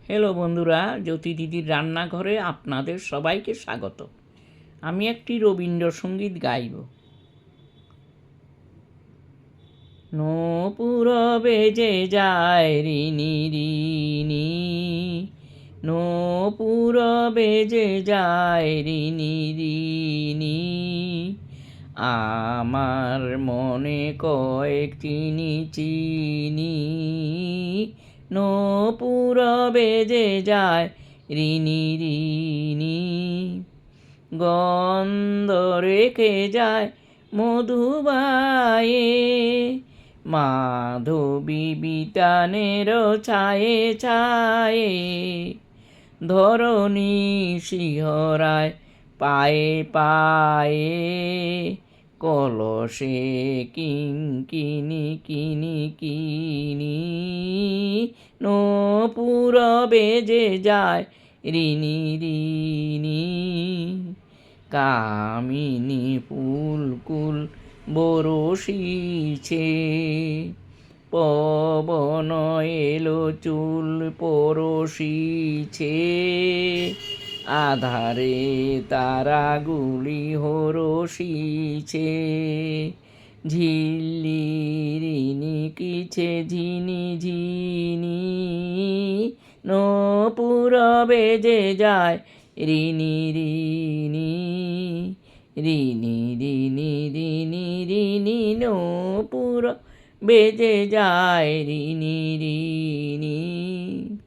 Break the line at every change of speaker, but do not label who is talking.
Hello বন্ধুরা, জ্যোতি দিদির রান্নাঘরে আপনাদের সবাইকে স্বাগত। আমি একটি রবীন্দ্রসঙ্গীত গাইব। নূপুর বেজে যায় রিনি রিনি, নূপুর বেজে যায় রিনি রিনি, আমার মনে কয়েক চিনি চিনি, নূপুর বেজে যায় রিনি রিনি, গন্ধ রেখে যায় মধুবায়ে, মাধবী বিতানের ছায়ে ছায়ে, ধরণী শিহরায় পায়ে পায়ে, কলসে কিঙ্কিনি কিনি কিনি, নূপুর বেজে যায় রিনি রিনি, কামিনী ফুলকুল বরষিছে, পবন এলো চুল পরশিছে, আধারে তারাগুলি হরষিছে, ঝিল্লিরিনি কিছে ঝিনি ঝিনি, নূপুর বেজে যায় রিনি রিনি, রিনি রিনি রিনি রিনি, নূপুর বেজে যায় রিনি রিনি।